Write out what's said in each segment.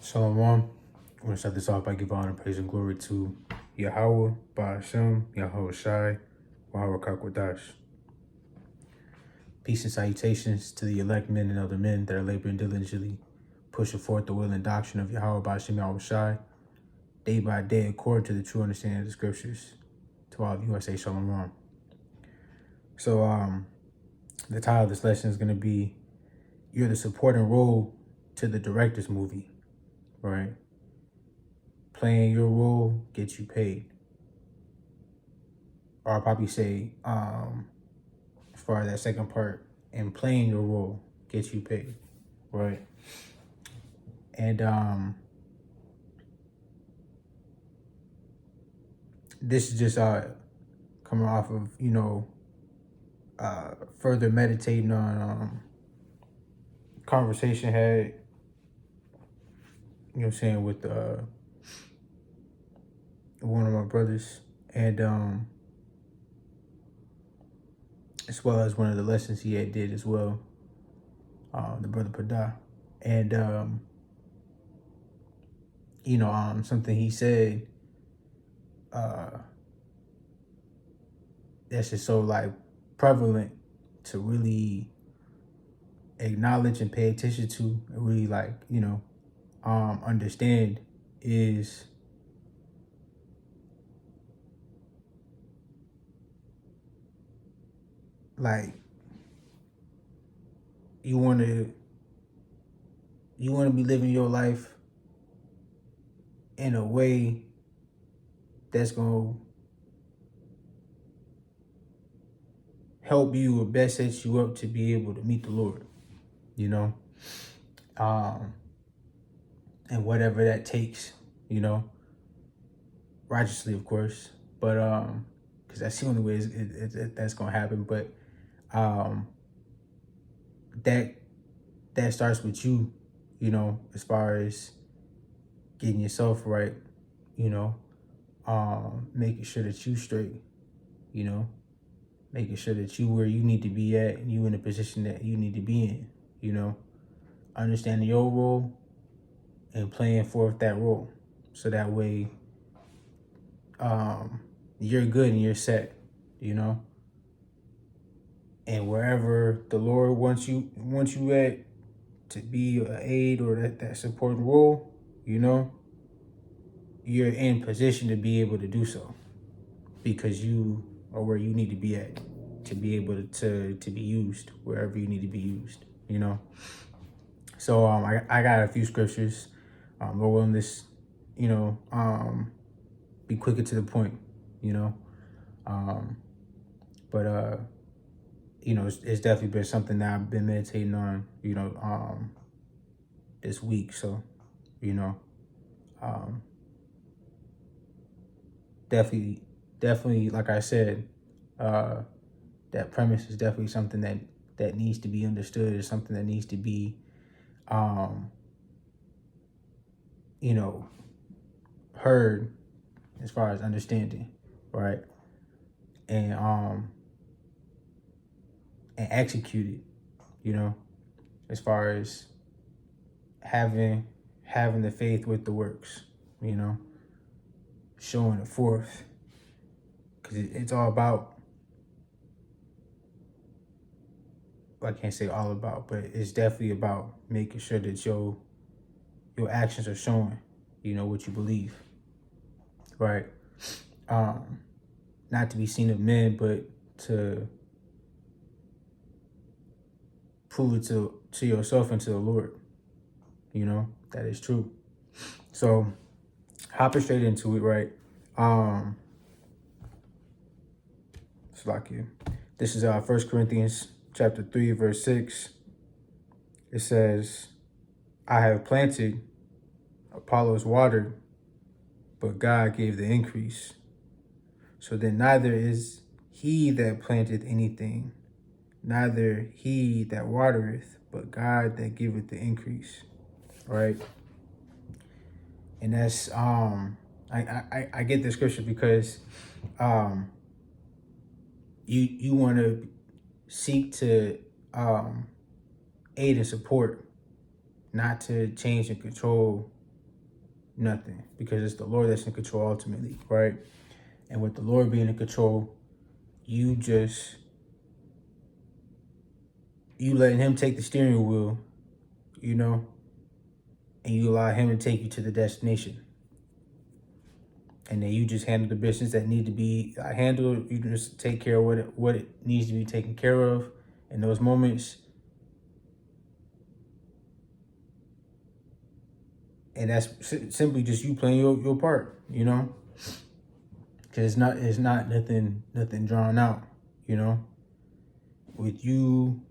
Shalom. I want to start this off by giving honor, praise, and glory to Yahweh, Ba'ashem, Yahweh Shai, Yahweh Kakwadash. Peace and salutations to the elect men and other men that are laboring diligently, pushing forth the will and doctrine of Yahweh, Ba'ashem, Yahweh Shai, day by day, according to the true understanding of the scriptures. To all of you, I say Shalom. So, the title of this lesson is going to be, you're the supporting role to the director's movie, right? Playing your role gets you paid. Or I'll probably say, as far as that second part, and playing your role gets you paid, right? And this is just coming off of, further meditating on conversation had, with one of my brothers, and as well as one of the lessons he had did as well, the brother Pada. And something he said that's just so like prevalent to really acknowledge and pay attention to, and really understand is like you want to be living your life in a way that's going to help you or best set you up to be able to meet the Lord, and whatever that takes, righteously, of course, but because that's the only way that's going to happen. But that starts with you, as far as getting yourself right, making sure that you straight, making sure that you where you need to be at, and you in the position that you need to be in, understanding your role and playing forth that role, so that way you're good and you're set, and wherever the Lord wants you at to be an aid or that supporting role, you're in position to be able to do so, because you are where you need to be at to be able to be used wherever you need to be used, So I got a few scriptures. Lord willing, this, be quicker to the point, but it's definitely been something that I've been meditating on, this week. So, definitely, like I said, that premise is definitely something that needs to be understood. It's something that needs to be, heard as far as understanding, right? And executed, as far as having the faith with the works, showing it forth, because it's all about, I can't say all about, but it's definitely about making sure that your actions are showing, what you believe, right? Not to be seen of men, but to prove it to yourself and to the Lord, that is true. So hopping straight into it, right? This is 1 Corinthians chapter 3, verse 6. It says, I have planted, Apollos watered, but God gave the increase. So then neither is he that planteth anything, neither he that watereth, but God that giveth the increase. Right? And that's I get the scripture because you want to seek to aid and support, not to change and control nothing, because it's the Lord that's in control ultimately, right? And with the Lord being in control, you letting him take the steering wheel, you know, and you allow him to take you to the destination. And then you just handle the business that need to be handled. You just take care of what it needs to be taken care of in those moments. And that's simply just you playing your part, you know? Because it's not nothing drawn out, you know? With you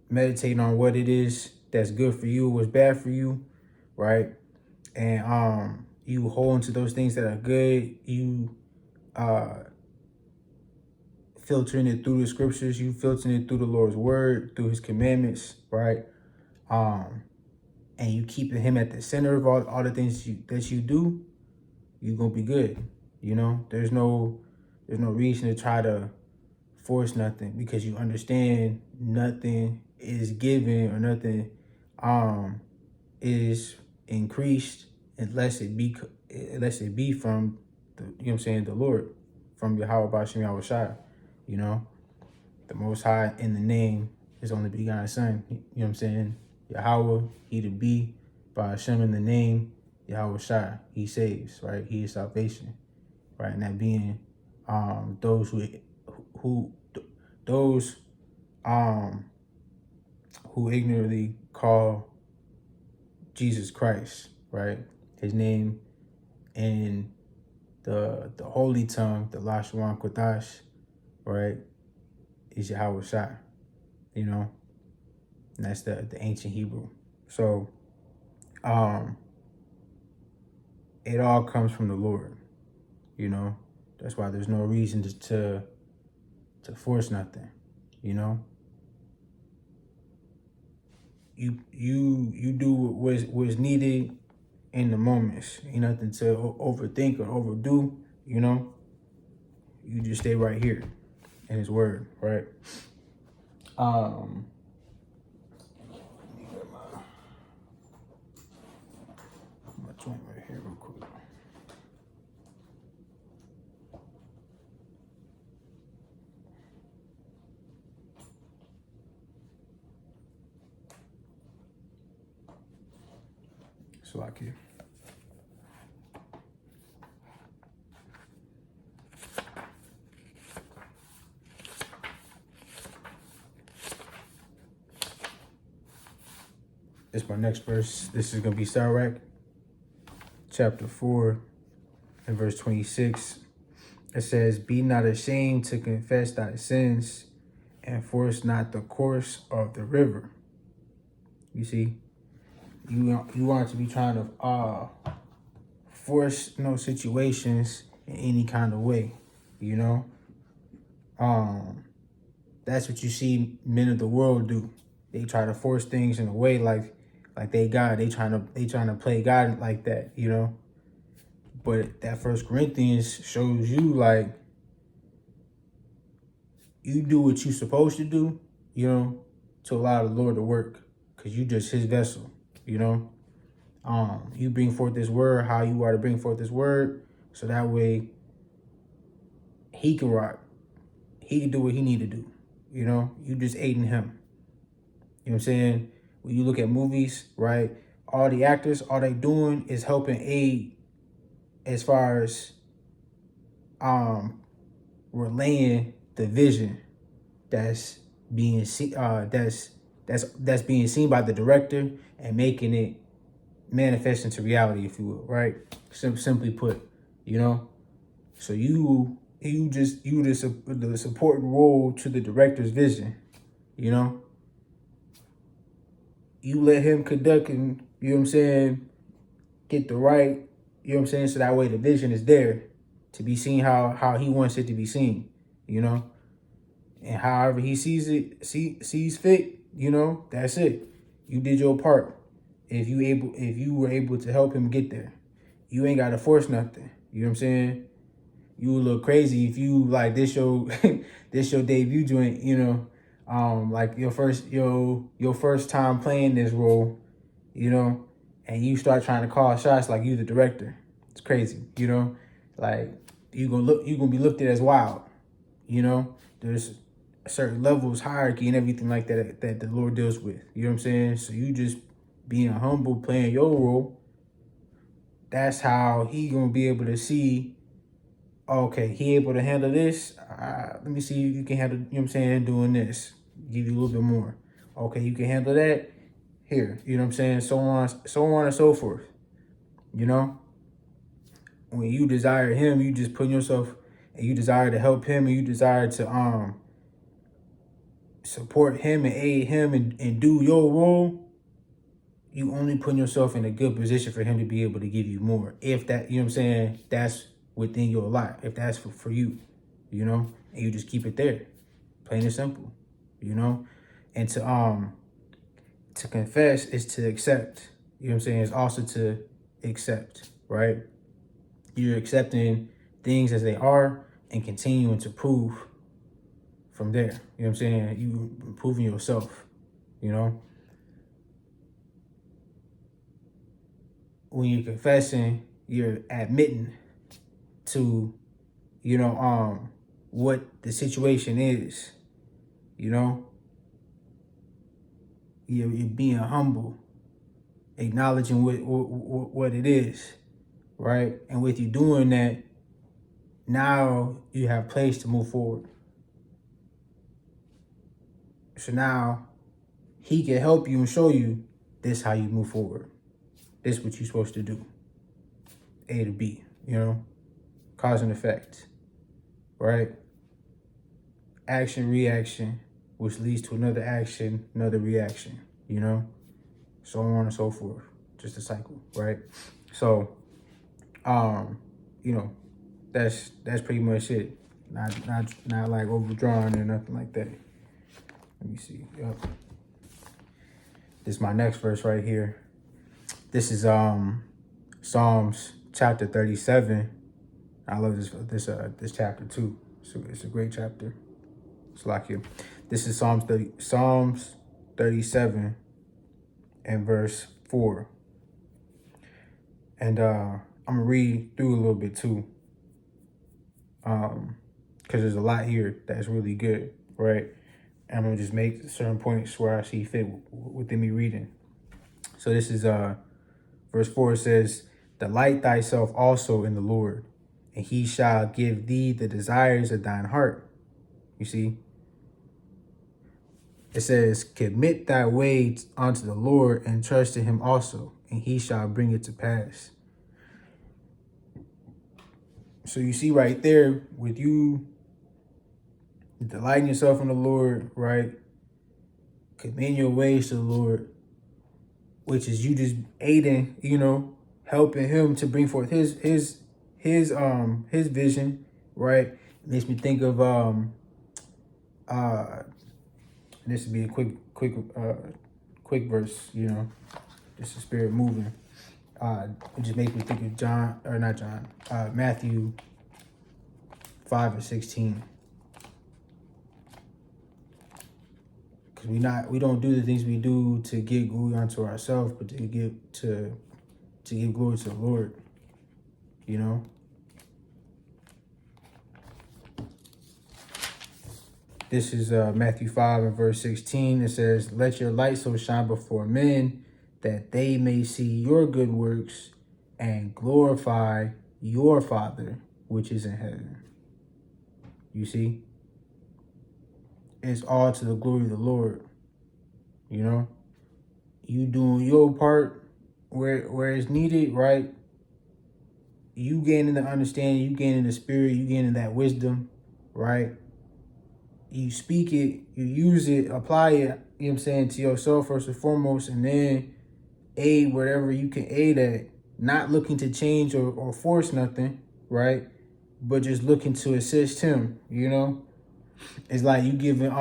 meditating on what it is that's good for you, what's bad for you, right? And you hold on to those things that are good. You filtering it through the scriptures, you filtering it through the Lord's word, through his commandments, right? And you keeping him at the center of all the things that you do, you're gonna be good. You know, there's no reason to try to force nothing, because you understand nothing is given or nothing is increased unless it be from the, you know what I'm saying, the Lord, from Yahweh Bashim Yahweh Shai, you know, the Most High in the name, his only begotten Son, you know what I'm saying, Yahweh, he to be, by Hashem in the name, Yahweh Shai, he saves, right? He is salvation, right? And that being those who ignorantly call Jesus Christ, right? His name in the holy tongue, the Lashon Kodash, right, is Yahweh Shai, you know, and that's the ancient Hebrew. So it all comes from the Lord, you know. That's why there's no reason to force nothing, you know. You do what's needed in the moments. Ain't nothing to overthink or overdo, you know. You just stay right here in his word, right? My joint right here real quick. So like here. This is my next verse. This is gonna be Sirach, chapter 4, and verse 26. It says, "Be not ashamed to confess thy sins, and force not the course of the river." You see, you want to be trying to force situations in any kind of way, you know. That's what you see men of the world do. They try to force things in a way like they God. They trying to play God like that, you know. But that First Corinthians shows you, like, you do what you supposed to do, you know, to allow the Lord to work, because you just his vessel, you know. You bring forth this word how you are to bring forth this word, so that way he can rock. He can do what he need to do, you know. You just aiding him. You know what I'm saying? When you look at movies, right, all the actors, all they doing is helping aid as far as relaying the vision that's being that's being seen by the director, and making it manifest into reality, if you will, right? Simply put, you know. So you the supporting role to the director's vision, you know. You let him conduct, and, you know what I'm saying, get the right, you know what I'm saying, so that way the vision is there to be seen how he wants it to be seen, you know. And however he sees fit, you know, that's it. You did your part. If you were able to help him get there, you ain't gotta force nothing. You know what I'm saying? You would look crazy if you, like, this your this your debut joint, you know, like your first time playing this role, you know, and you start trying to call shots like you the director. It's crazy, you know? Like you gonna be looked at as wild, you know? There's certain levels, hierarchy, and everything like that that the Lord deals with. You know what I'm saying? So you just being humble, playing your role, that's how he gonna be able to see, okay, he able to handle this. Let me see if you can handle, you know what I'm saying, doing this. Give you a little bit more. Okay, you can handle that. Here, you know what I'm saying? So on and so forth. You know? When you desire him, you just put yourself, and you desire to help him, and you desire to support him and aid him and do your role, you only put yourself in a good position for him to be able to give you more. If that, you know what I'm saying, that's within your life. If that's for you, you know, and you just keep it there. Plain and simple, you know? And to confess is to accept. You know what I'm saying? It's also to accept, right? You're accepting things as they are and continuing to prove from there. You know what I'm saying? You improving yourself, you know? When you're confessing, you're admitting to, you know, what the situation is, you know? You're being humble, acknowledging what it is, right? And with you doing that, now you have place to move forward. So now he can help you and show you this how you move forward. This what you're supposed to do. A to B, you know? Cause and effect, right? Action, reaction, which leads to another action, another reaction, you know? So on and so forth. Just a cycle, right? So, you know, that's pretty much it. Not like overdrawn or nothing like that. Let me see. Yep. This is my next verse right here. This is Psalms chapter 37. I love this chapter too. So it's a great chapter. It's like here. This is Psalms 37 and verse 4. And I'm gonna read through a little bit too. Because there's a lot here that's really good, right? And I'm gonna just make certain points where I see fit within me reading. So this is verse 4 says, "Delight thyself also in the Lord, and he shall give thee the desires of thine heart." You see? It says, "Commit thy way unto the Lord, and trust in him also, and he shall bring it to pass." So you see right there, with you delighting yourself in the Lord, right? Commit your ways to the Lord, which is you just aiding, you know, helping him to bring forth his vision, right? It makes me think of this would be a quick verse, you know, just the spirit moving. It just makes me think of Matthew 5:16. Because we don't do the things we do to give glory unto ourselves, but to give glory to the Lord, you know. This is Matthew 5 and verse 16. It says, "Let your light so shine before men that they may see your good works and glorify your Father which is in heaven." You see? It's all to the glory of the Lord. You know? You doing your part where it's needed, right? You gaining the understanding, you gaining the spirit, you gaining that wisdom, right? You speak it, you use it, apply it, you know what I'm saying, to yourself first and foremost, and then aid wherever you can aid at. Not looking to change or force nothing, right? But just looking to assist him, you know? It's like you giving,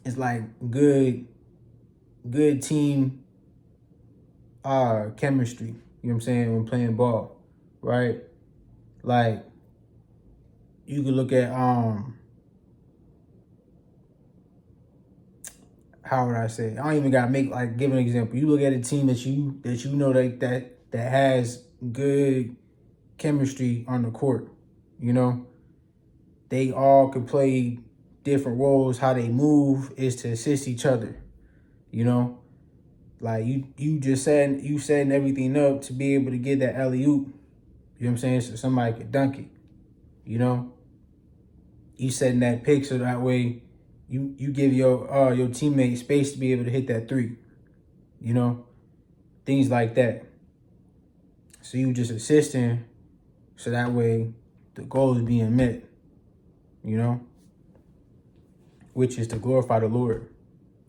it's like good team chemistry, you know what I'm saying, when playing ball, right? Like, you could look at, how would I say? I don't even gotta give an example. You look at a team that you know that has good chemistry on the court. You know, they all can play different roles. How they move is to assist each other. You know, like you setting everything up to be able to get that alley-oop. You know what I'm saying? So somebody could dunk it. You know, you setting that pick so that way you give your teammate space to be able to hit that three. You know, things like that. So you just assisting so that way the goal is being met. You know, which is to glorify the Lord.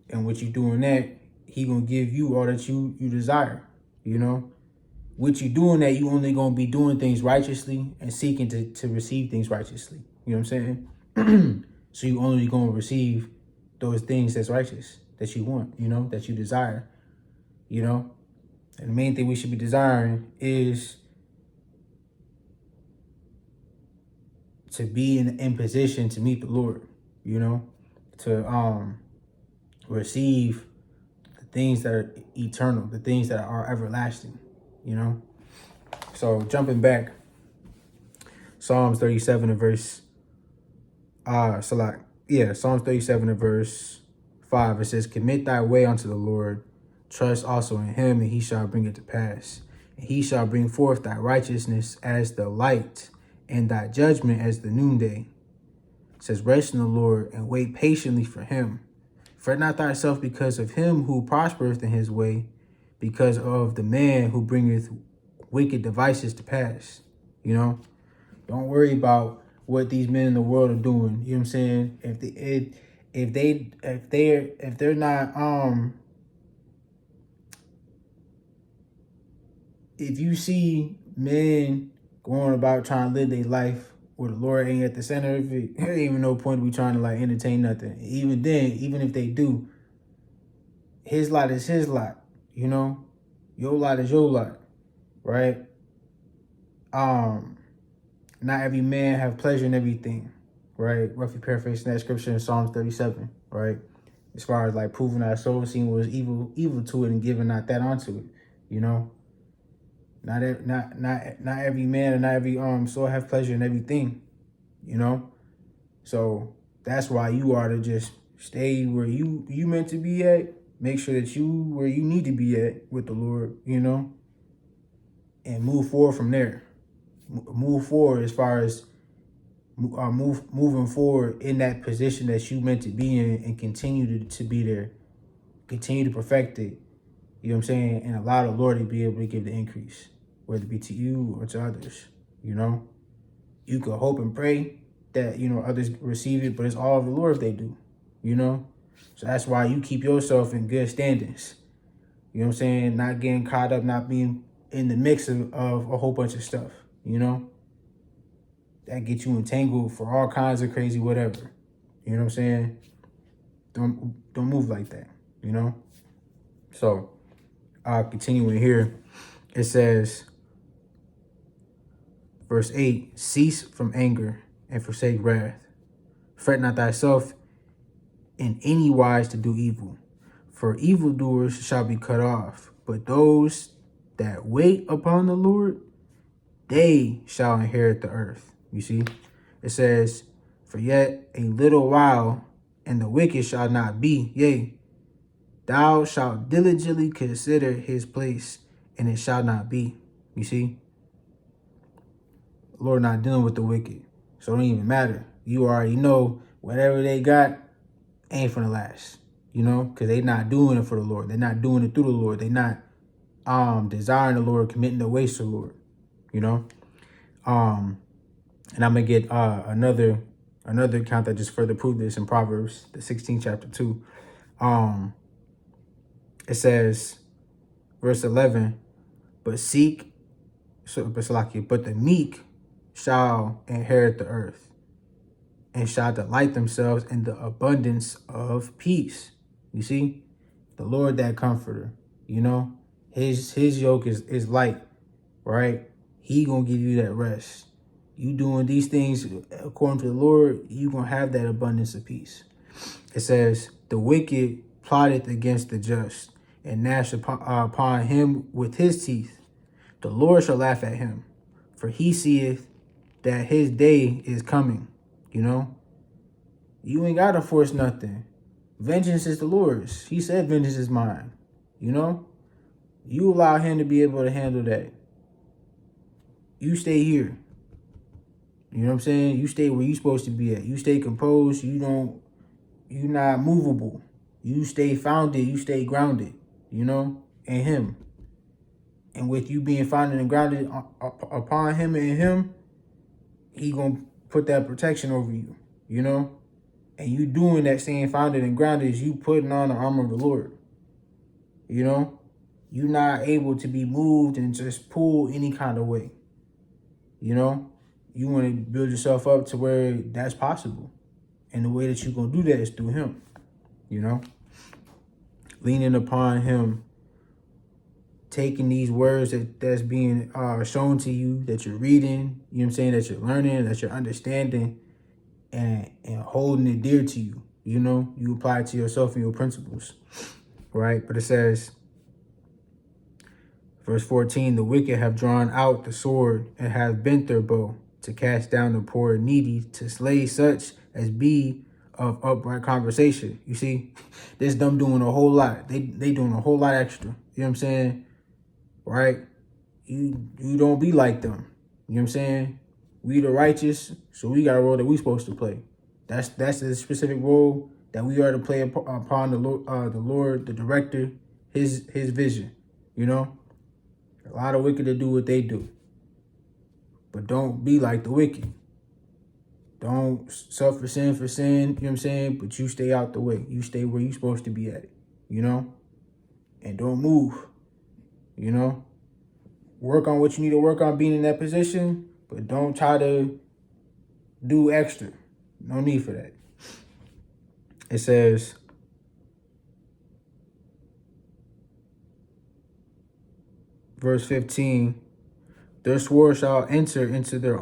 And what you doing that, he gonna give you all that you desire. You know, what you doing that, you only gonna be doing things righteously and seeking to receive things righteously. You know what I'm saying? So you only gonna receive those things that's righteous, that you want, you know, that you desire. You know, and the main thing we should be desiring is to be in position to meet the Lord, you know, to receive the things that are eternal, the things that are everlasting, you know. So jumping back, Psalms 37 and verse Psalms 37 and verse 5, it says, commit thy way unto the Lord, trust also in him, and he shall bring it to pass. And he shall bring forth thy righteousness as the light, and thy judgment as the noonday. It says, rest in the Lord, and wait patiently for him. Fret not thyself because of him who prospereth in his way, because of the man who bringeth wicked devices to pass. You know, don't worry about what these men in the world are doing. You know what I'm saying? If they're not if you see men going about trying to live their life where the Lord ain't at the center of it, there ain't even no point to be trying to like entertain nothing. Even then, even if they do, his lot is his lot, you know? Your lot is your lot, right? Not every man have pleasure in everything, right? Roughly paraphrasing that scripture in Psalms 37, right? As far as like proving our soul, seeing what was evil to it and giving not that onto it, you know? Not every man and not every soul have pleasure in everything, you know? So that's why you are to just stay where you meant to be at. Make sure that you where you need to be at with the Lord, you know, and move forward from there. Move forward as far as moving forward in that position that you meant to be in, and continue to be there. Continue to perfect it. You know what I'm saying? And allow the Lord to be able to give the increase, whether it be to you or to others. You know, you could hope and pray that, you know, others receive it, but it's all of the Lord if they do, you know? So that's why you keep yourself in good standings. You know what I'm saying? Not getting caught up, not being in the mix of a whole bunch of stuff, you know? That gets you entangled for all kinds of crazy whatever. You know what I'm saying? Don't move like that, you know? So, continuing here, it says, verse 8, cease from anger and forsake wrath. Fret not thyself in any wise to do evil, for evildoers shall be cut off, but those that wait upon the Lord, they shall inherit the earth. You see, it says, for yet a little while, and the wicked shall not be. Yea, thou shalt diligently consider his place, and it shall not be. You see, the Lord not dealing with the wicked, so it don't even matter. You already know whatever they got ain't for the last, you know, because they not doing it for the Lord. They're not doing it through the Lord. They're not desiring the Lord, committing their ways to the Lord, you know. And I'm gonna get another account that just further proved this in Proverbs, the 16th chapter 2. It says, verse 11, but the meek shall inherit the earth, and shall delight themselves in the abundance of peace. You see, the Lord, that comforter, you know, his yoke is light, right? He gonna give you that rest. You doing these things according to the Lord, you gonna have that abundance of peace. It says, the wicked plotteth against the just, and gnash upon him with his teeth. The Lord shall laugh at him, for he seeth that his day is coming. You know, you ain't gotta force nothing. Vengeance is the Lord's. He said, vengeance is mine. You know, you allow him to be able to handle that. You stay here. You know what I'm saying? You stay where you supposed to be at. You stay composed. You're not movable. You stay founded. You stay grounded, you know, in him. And with you being founded and grounded upon him and him, he gonna put that protection over you, you know? And you doing that, staying founded and grounded, is you putting on the armor of the Lord. You know? You're not able to be moved and just pulled any kind of way. You know? You want to build yourself up to where that's possible. And the way that you're going to do that is through him. You know? Leaning upon him. Taking these words that's being shown to you, that you're reading, you know what I'm saying, that you're learning, that you're understanding, and holding it dear to you. You know, you apply it to yourself and your principles, right? But it says, verse 14, the wicked have drawn out the sword and have bent their bow to cast down the poor and needy, to slay such as be of upright conversation. You see, this them doing a whole lot. They doing a whole lot extra. You know what I'm saying? Right? You don't be like them. You know what I'm saying? We the righteous, so we got a role that we supposed to play. That's the specific role that we are to play upon the Lord, the director, his vision. You know, a lot of wicked to do what they do, but don't be like the wicked. Don't suffer sin for sin. You know what I'm saying? But you stay out the way. You stay where you supposed to be at. You know, and don't move. You know, work on what you need to work on being in that position, but don't try to do extra. No need for that. It says, verse 15, their sword shall enter into verse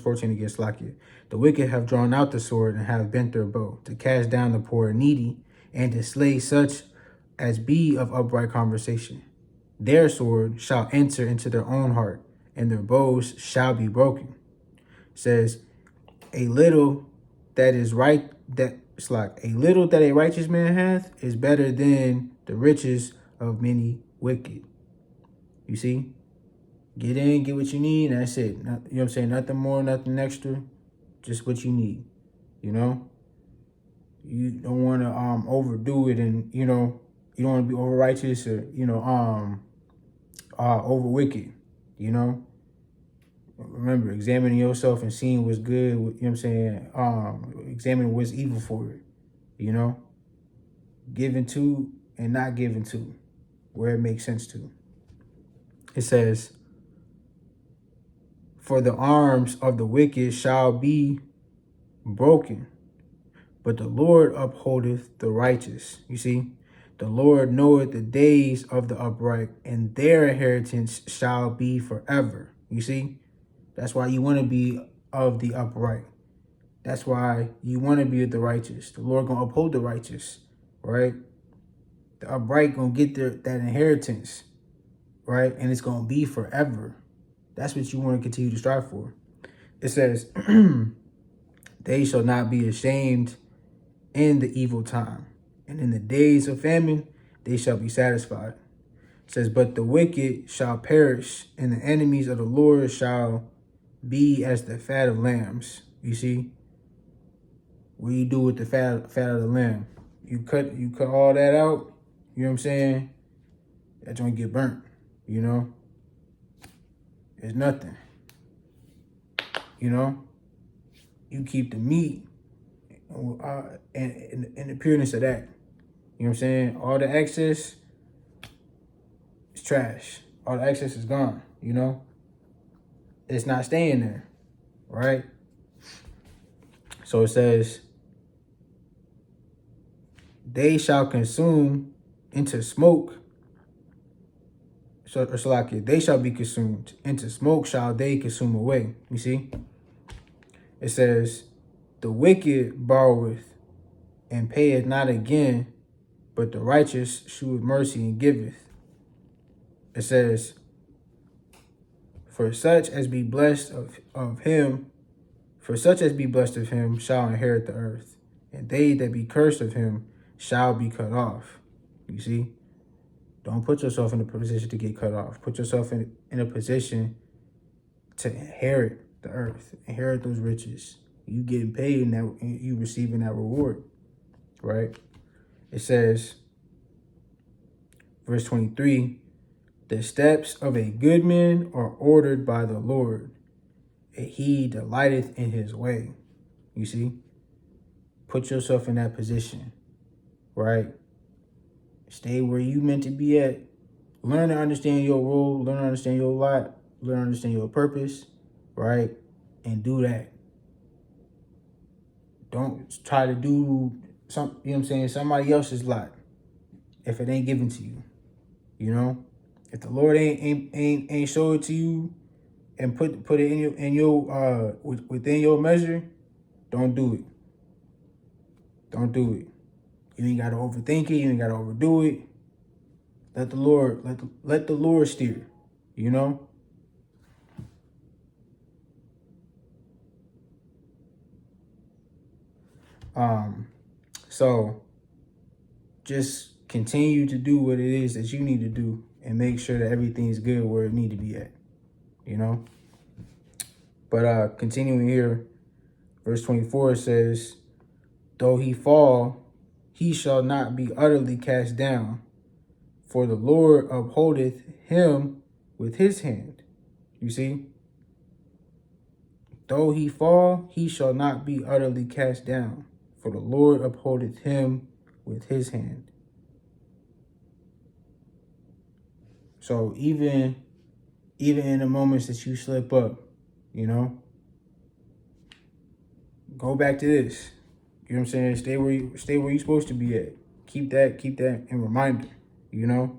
14 again, Slakia. The wicked have drawn out the sword and have bent their bow to cast down the poor and needy, and to slay such as be of upright conversation. Their sword shall enter into their own heart, and their bows shall be broken. It says, a little that is right, that's like a little that a righteous man hath is better than the riches of many wicked. You see? Get in, get what you need, and that's it. You know what I'm saying? Nothing more, nothing extra. Just what you need. You know? You don't want to overdo it, and you know, you don't want to be over righteous or, you know, over wicked, you know. Remember, examining yourself and seeing what's good, you know what I'm saying? Examining what's evil for it, you know. Giving to and not giving to, where it makes sense to. It says, for the arms of the wicked shall be broken, but the Lord upholdeth the righteous. You see? The Lord knoweth the days of the upright, and their inheritance shall be forever. You see? That's why you want to be of the upright. That's why you want to be of the righteous. The Lord going to uphold the righteous, right? The upright going to get that inheritance, right? And it's going to be forever. That's what you want to continue to strive for. It says, they shall not be ashamed in the evil time, and in the days of famine they shall be satisfied. It says, but the wicked shall perish, and the enemies of the Lord shall be as the fat of lambs. You see? What do you do with the fat of the lamb? You cut all that out, you know what I'm saying? That's gonna get burnt, you know? It's nothing. You know? You keep the meat and the pureness of that. You know what I'm saying? All the excess is trash. All the excess is gone, you know? It's not staying there, right? So it says, they shall consume into smoke. So it's like they shall be consumed. Into smoke shall they consume away. You see? It says, the wicked borroweth and payeth not again, but the righteous sheweth mercy and giveth. It says, for such as be blessed of him, shall inherit the earth, and they that be cursed of him shall be cut off. You see? Don't put yourself in a position to get cut off. Put yourself in a position to inherit the earth, inherit those riches. You getting paid and that you receiving that reward, right? It says, verse 23, the steps of a good man are ordered by the Lord, and he delighteth in his way. You see? Put yourself in that position, right? Stay where you meant to be at. Learn to understand your role, learn to understand your lot, learn to understand your purpose, right? And do that. Don't try to do somebody else's lot if it ain't given to you. You know? If the Lord ain't show it to you and put it in your within your measure, don't do it. Don't do it. You ain't gotta overthink it, you ain't gotta overdo it. Let the Lord steer, you know? So just continue to do what it is that you need to do and make sure that everything's good where it need to be at, you know? But continuing here, verse 24 says, though he fall, he shall not be utterly cast down, for the Lord upholdeth him with his hand. You see? Though he fall, he shall not be utterly cast down, for the Lord upholdeth him with his hand. So even in the moments that you slip up, you know, go back to this. You know what I'm saying? Stay where you're supposed to be at. Keep that in reminder, you know?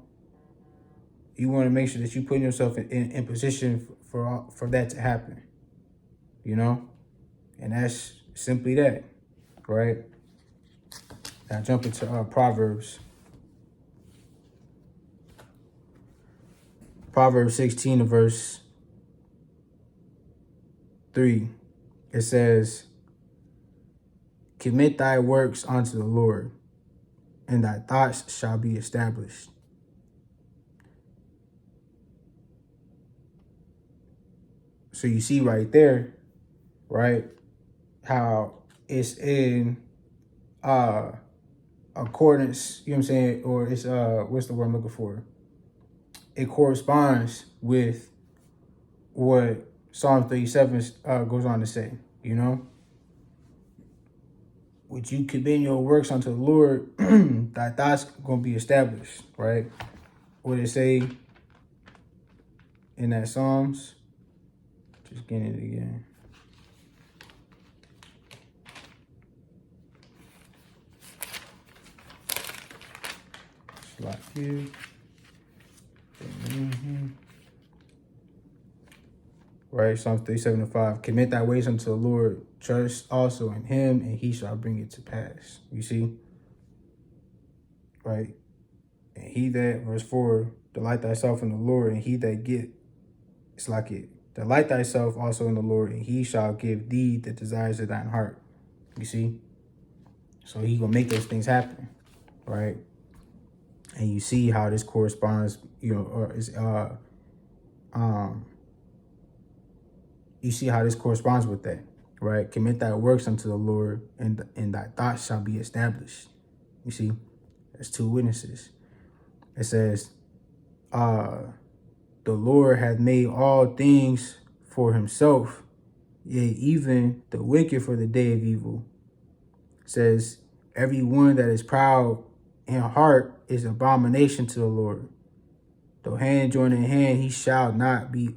You want to make sure that you put yourself in position for that to happen, you know? And that's simply that, right? Now jump into Proverbs. Proverbs 16 verse 3. It says, commit thy works unto the Lord, and thy thoughts shall be established. So you see right there, right, how it's in accordance, you know what I'm saying, or it's what's the word I'm looking for? It corresponds with what Psalm 37 goes on to say, you know? Would you commit your works unto the Lord, thy thoughts gonna be established, right? What it say in that Psalms? Just getting it again. Slot here. Right, Psalms 37:5. Commit thy ways unto the Lord, trust also in him, and he shall bring it to pass. You see? Right? And he that, verse 4, delight thyself in the Lord, and he that delight thyself also in the Lord, and he shall give thee the desires of thine heart. You see? So he gonna make those things happen, right? And you see how this corresponds, you see how this corresponds with that, right? Commit thy works unto the Lord, and thy thoughts shall be established. You see? There's two witnesses. It says, the Lord hath made all things for himself, yea, even the wicked for the day of evil. It says, every one that is proud in heart is abomination to the Lord. Though hand join in hand, he shall not be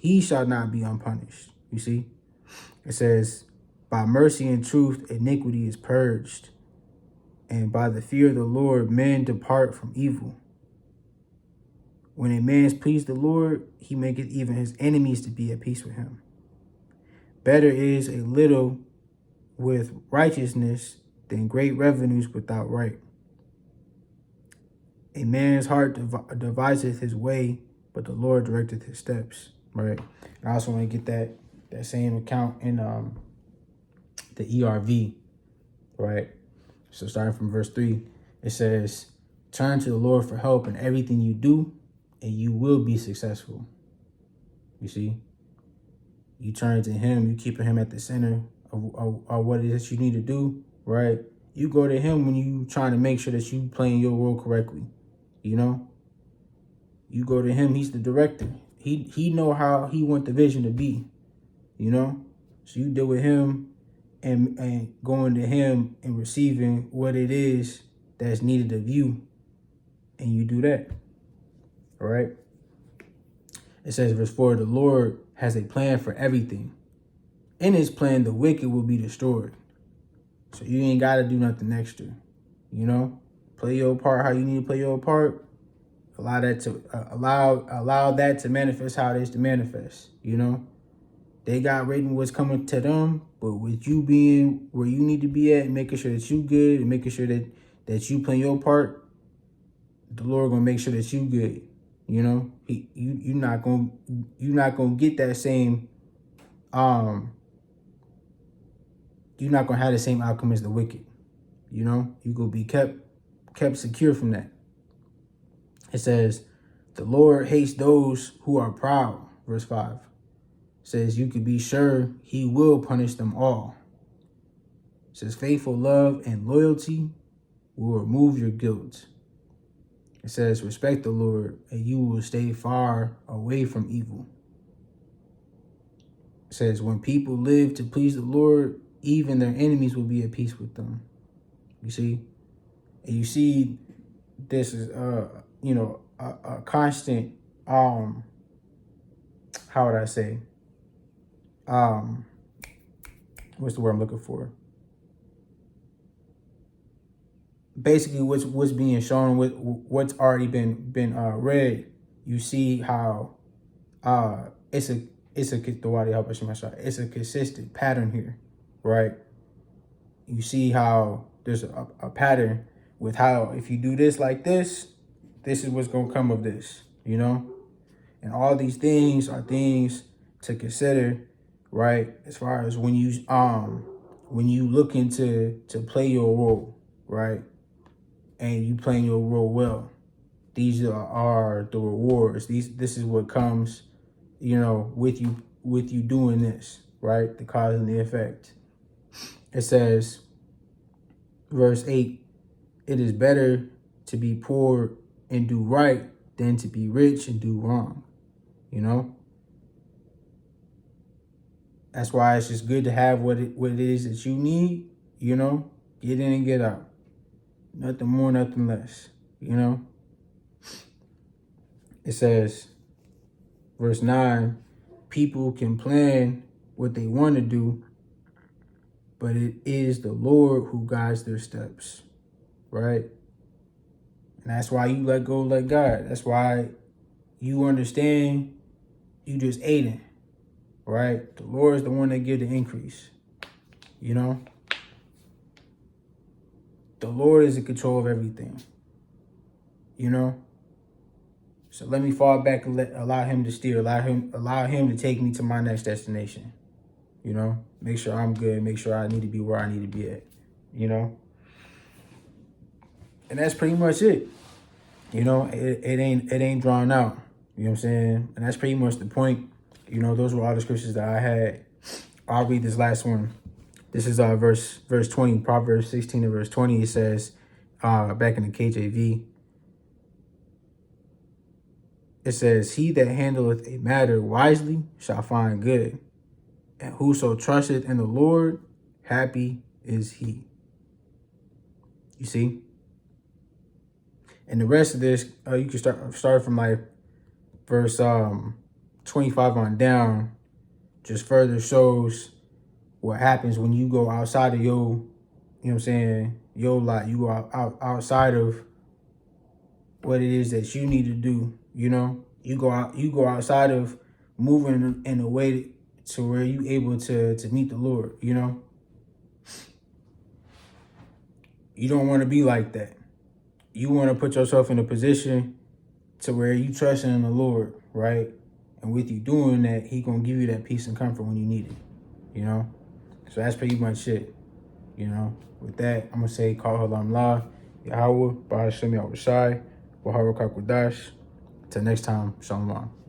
unpunished. You see? It says, by mercy and truth, iniquity is purged, and by the fear of the Lord, men depart from evil. When a man is pleased the Lord, he maketh even his enemies to be at peace with him. Better is a little with righteousness than great revenues without right. A man's heart deviseth his way, but the Lord directeth his steps. Right. And I also want to get that same account in the ERV. Right. So starting from verse 3, it says, turn to the Lord for help in everything you do, and you will be successful. You see, you turn to him, you keep him at the center of what it is you need to do, right? You go to him when you trying to make sure that you playing your role correctly, you know? You go to him, he's the director. He know how he want the vision to be, you know? So you deal with him and going to him and receiving what it is that's needed of you, and you do that, all right? It says, verse 4, the Lord has a plan for everything. In his plan, the wicked will be destroyed. So you ain't got to do nothing extra, you know? Play your part how you need to play your part. Allow that to allow that to manifest how it is to manifest, you know? They got written what's coming to them, but with you being where you need to be at, making sure that you good and making sure that you play your part, the Lord gonna make sure that you good. You know, you're not gonna get that same you're not gonna have the same outcome as the wicked. You know, you gonna be kept secure from that. It says, the Lord hates those who are proud. Verse 5 says, you can be sure he will punish them all. It says, faithful love and loyalty will remove your guilt. It says, respect the Lord, and you will stay far away from evil. It says, when people live to please the Lord, even their enemies will be at peace with them. You see? And you see this is, a constant, how would I say? What's the word I'm looking for? Basically, what's being shown, what's already been read, you see how it's a consistent pattern here, right? You see how there's a pattern with how if you do this like this is what's gonna come of this, you know? And all these things are things to consider, right? As far as when you looking to play your role, right? And you playing your role well, these are the rewards. This is what comes, you know, with you doing this, right? The cause and the effect. It says, verse 8, it is better to be poor and do right than to be rich and do wrong, you know? That's why it's just good to have what it is that you need, you know? Get in and get out. Nothing more, nothing less, you know? It says, verse 9, people can plan what they want to do, but it is the Lord who guides their steps, right? And that's why you let go, let God. That's why you understand you just aiding, right? The Lord is the one that gives the increase, you know? The Lord is in control of everything, you know? So let me fall back and allow him to steer, allow him to take me to my next destination, you know? Make sure I'm good, make sure I need to be where I need to be at, you know? And that's pretty much it. You know, it ain't drawn out. You know what I'm saying? And that's pretty much the point. You know, those were all the scriptures that I had. I'll read this last one. This is verse 20, Proverbs 16 and verse 20. It says, back in the KJV, it says, he that handleth a matter wisely shall find good, and whoso trusteth in the Lord, happy is he. You see? And the rest of this, you can start from like verse 25 on down, just further shows what happens when you go outside of your, you know what I'm saying, your lot. You go outside of what it is that you need to do, you know. You go outside of moving in a way to where you able to meet the Lord, you know. You don't want to be like that. You want to put yourself in a position to where you trust in the Lord, right? And with you doing that, he going to give you that peace and comfort when you need it, you know? So that's pretty much it, you know? With that, I'm going to say, Call Halam La, Yahweh, Bahashemi Awashai, Wahara Kakwadash. Till next time, Shalom.